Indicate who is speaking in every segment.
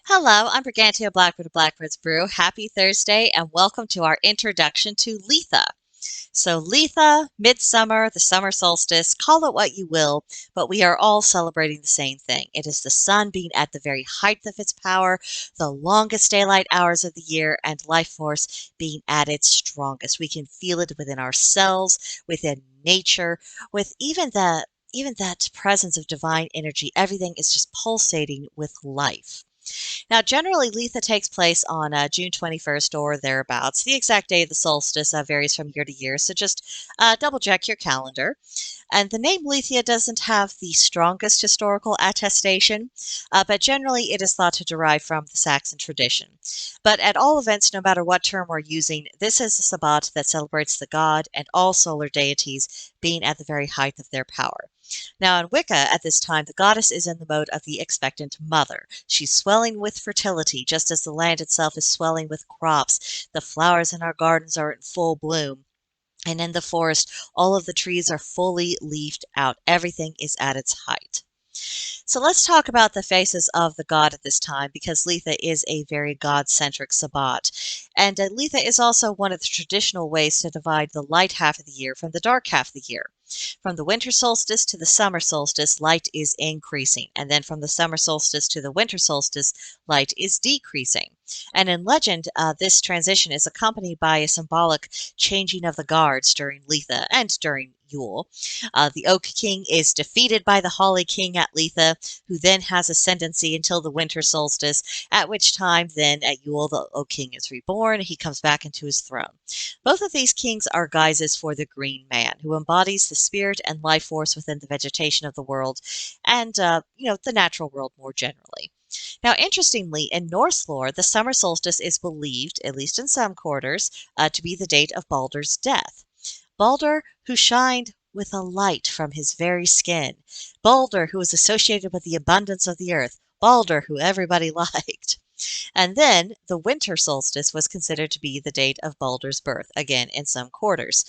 Speaker 1: Hello, I'm BrigantiaBlackbird of Blackbird's Brew. Happy Thursday and welcome to our introduction to Litha. So Litha, midsummer, the summer solstice, call it what you will, but we are all celebrating the same thing. It is the sun being at the very height of its power, the longest daylight hours of the year, and life force being at its strongest. We can feel it within ourselves, within nature, with even that presence of divine energy. Everything is just pulsating with life. Now, generally, Litha takes place on June 21st or thereabouts. The exact day of the solstice varies from year to year, so just double check your calendar. And the name Litha doesn't have the strongest historical attestation, but generally it is thought to derive from the Saxon tradition. But at all events, no matter what term we're using, this is a Sabbat that celebrates the god and all solar deities being at the very height of their power. Now, in Wicca, at this time, the goddess is in the mode of the expectant mother. She's swelling with fertility, just as the land itself is swelling with crops. The flowers in our gardens are in full bloom. And in the forest, all of the trees are fully leafed out. Everything is at its height. So let's talk about the faces of the god at this time, because Litha is a very god-centric Sabbat. And Litha is also one of the traditional ways to divide the light half of the year from the dark half of the year. From the winter solstice to the summer solstice, light is increasing. And then from the summer solstice to the winter solstice, light is decreasing. And in legend, this transition is accompanied by a symbolic changing of the guards during Litha and during Yule. The Oak King is defeated by the Holly King at Litha, who then has ascendancy until the winter solstice, at which time then at Yule the Oak King is reborn. He comes back into his throne. Both of these kings are guises for the Green Man, who embodies the spirit and life force within the vegetation of the world and, the natural world more generally. Now, interestingly, in Norse lore, the summer solstice is believed, at least in some quarters, to be the date of Baldur's death. Baldur, who shined with a light from his very skin. Baldur, who was associated with the abundance of the earth. Baldur, who everybody liked. And then the winter solstice was considered to be the date of Baldur's birth, again in some quarters.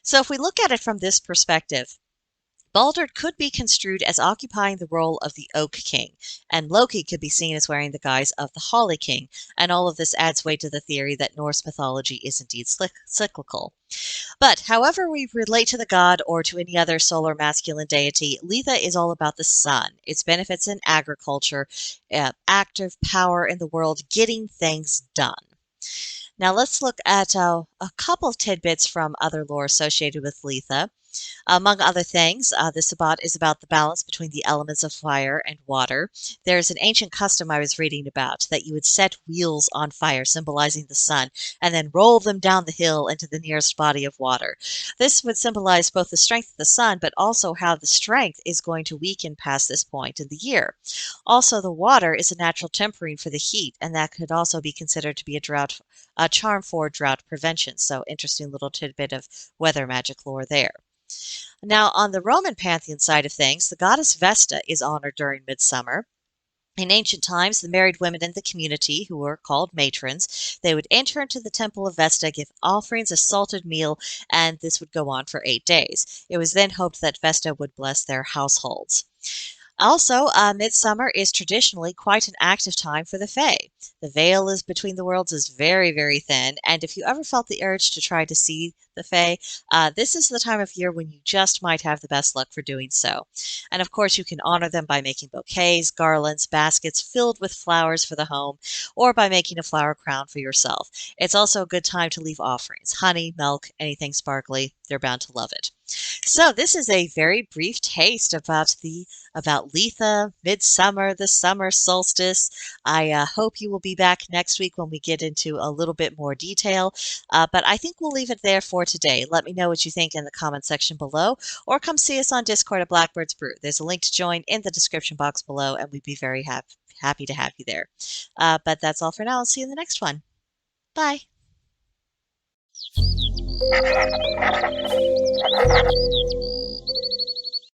Speaker 1: So if we look at it from this perspective, Baldur could be construed as occupying the role of the Oak King, and Loki could be seen as wearing the guise of the Holly King, and all of this adds weight to the theory that Norse mythology is indeed cyclical. But however we relate to the god or to any other solar masculine deity, Litha is all about the sun, its benefits in agriculture, active power in the world, getting things done. Now let's look at a couple of tidbits from other lore associated with Litha. Among other things, the Sabbat is about the balance between the elements of fire and water. There's an ancient custom I was reading about that you would set wheels on fire, symbolizing the sun, and then roll them down the hill into the nearest body of water. This would symbolize both the strength of the sun, but also how the strength is going to weaken past this point in the year. Also, the water is a natural tempering for the heat, and that could also be considered to be a charm for drought prevention. So, interesting little tidbit of weather magic lore there. Now, on the Roman pantheon side of things, the goddess Vesta is honored during midsummer. In ancient times, the married women in the community, who were called matrons, they would enter into the temple of Vesta, give offerings, a salted meal, and this would go on for 8 days. It was then hoped that Vesta would bless their households. Also, midsummer is traditionally quite an active time for the Fae. The veil is between the worlds is very, very thin, and if you ever felt the urge to try to see the Fae, this is the time of year when you just might have the best luck for doing so. And of course, you can honor them by making bouquets, garlands, baskets filled with flowers for the home, or by making a flower crown for yourself. It's also a good time to leave offerings, honey, milk, anything sparkly. They're bound to love it. So this is a very brief taste about Litha, midsummer, the summer solstice. I hope you will be back next week when we get into a little bit more detail. But I think we'll leave it there for today. Let me know what you think in the comment section below, or come see us on Discord at Blackbird's Brew. There's a link to join in the description box below, and we'd be very happy to have you there. But that's all for now. I'll see you in the next one. Bye.